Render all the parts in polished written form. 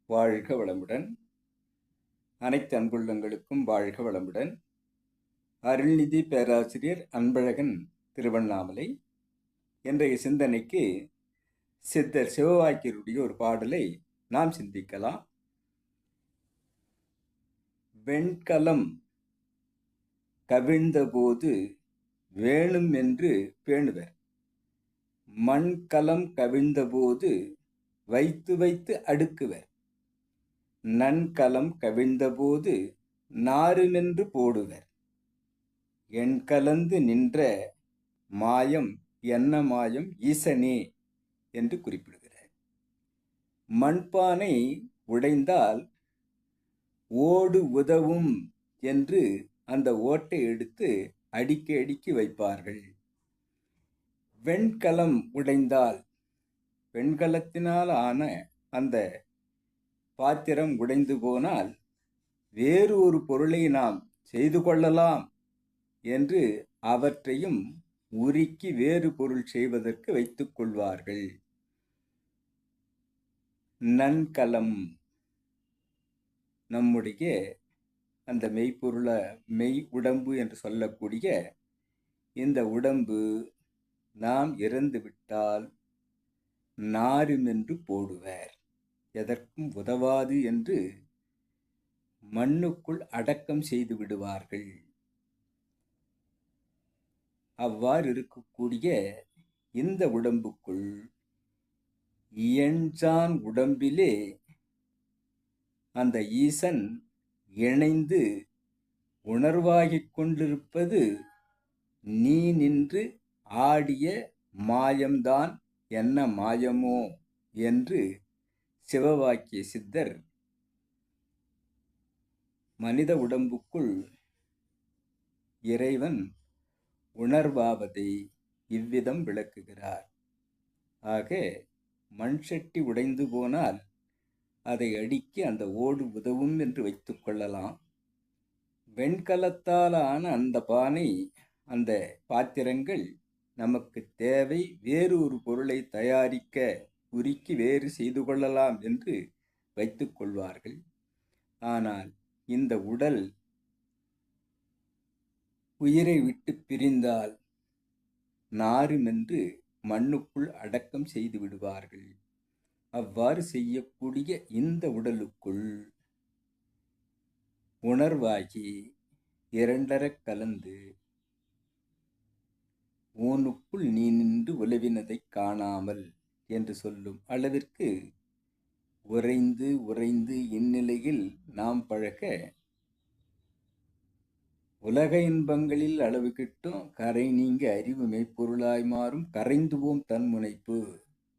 வாழ்க வளமுடன். அனைத்து அன்புள்ளங்களுக்கும் வாழ்க வளமுடன். அருள்நிதி பேராசிரியர் அன்பழகன், திருவண்ணாமலை. இன்றைய சிந்தனைக்கு சித்தர் சிவவாக்கியருடைய ஒரு பாடலை நாம் சிந்திக்கலாம். வெண்கலம் கவிழ்ந்தபோது வேணும் என்று பேணுவர், மண்கலம் கவிழ்ந்தபோது வைத்து வைத்து அடுக்குவர், நன்கலம் கவிழ்ந்தபோது நாருமென்று போடுவர், என் கலந்து நின்ற மாயம் என்ன மாயம் ஈசனே என்று குறிப்பிடுகிறார். மண்பானை உடைந்தால் ஓடு உதவும் என்று அந்த ஓட்டை எடுத்து அடுக்கி அடுக்கி வைப்பார்கள். வெண்கலம் உடைந்தால், வெண்கலத்தினால் ஆன அந்த பாத்திரம் உடைந்து போனால் வேறு ஒரு பொருளை நாம் செய்து கொள்ளலாம் என்று அவற்றையும் உருக்கி வேறு பொருள் செய்வதற்கு வைத்துக் கொள்வார்கள். நன்கலம், நம்முடைய அந்த மெய் உடம்பு என்று சொல்லக்கூடிய இந்த உடம்பு நாம் இறந்து விட்டால் நாருமென்று போடுவர், எதற்கும் உதவாது என்று மண்ணுக்குள் அடக்கம் செய்து விடுவார்கள். அவ்வாறு இருக்கக்கூடிய இந்த உடம்புக்குள் இயன்றான் உடம்பிலே அந்த ஈசன் இணைந்து உணர்வாகிக் கொண்டிருப்பது நீ நின்று ஆடிய மாயம்தான் என்ன மாயமோ என்று சிவவாக்கிய சித்தர் மனித உடம்புக்குள் இறைவன் உணர்வாவதை இவ்விதம் விளக்குகிறார். ஆக மண் சட்டி உடைந்து போனால் அதை அடுக்கி அந்த ஓடு உதவும் என்று வைத்துக் கொள்ளலாம். வெண்கலத்தாலான அந்த பானை, அந்த பாத்திரங்கள் நமக்கு தேவை, வேறு ஒரு பொருளை தயாரிக்க உருக்கி வேறு செய்து கொள்ளலாம் என்று வைத்துக் கொள்வார்கள். ஆனால் இந்த உடல் உயிரை விட்டு பிரிந்தால் நாருமென்று மண்ணுக்குள் அடக்கம் செய்து விடுவார்கள். அவ்வாறு செய்யக்கூடிய இந்த உடலுக்குள் உணர்வாகி இரண்டரக் கலந்து ஊனுக்குள் நீ நின்று உலவினதை காணாமல் என்று சொல்லும் அளவிற்கு உறைந்து உறைந்து இந்நிலையில் நாம் பழக உலக இன்பங்களில் அளவு கிட்டும் கரை நீங்க அறிவு மெய்ப்பொருளாய் மாறும் கரைந்துவோம் தன் முனைப்பு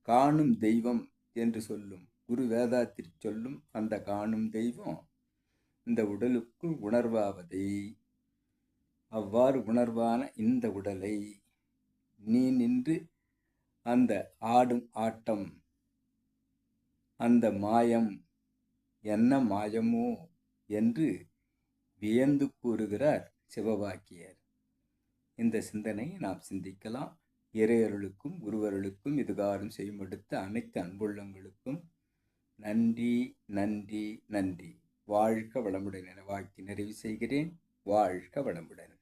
காணும் தெய்வம் என்று சொல்லும் குரு வேதாத்திரி சொல்லும் அந்த காணும் தெய்வம் இந்த உடலுக்குள் உணர்வாவதை, அவ்வாறு உணர்வான இந்த உடலை நீ நின்று அந்த ஆடும் ஆட்டம், அந்த மாயம் என்ன மாயமோ என்று வியந்து கூறுகிறார் சிவவாக்கியர். இந்த சிந்தனை நாம் சிந்திக்கலாம். இறையருளுக்கும் குருவருளுக்கும் இதுகாரும் செய்யுமெடுத்த அனைத்து அன்புள்ளங்களுக்கும் நன்றி நன்றி நன்றி. வாழ்க வளமுடன் என வாழ்த்தி நிறைவு செய்கிறேன். வாழ்க வளமுடன்.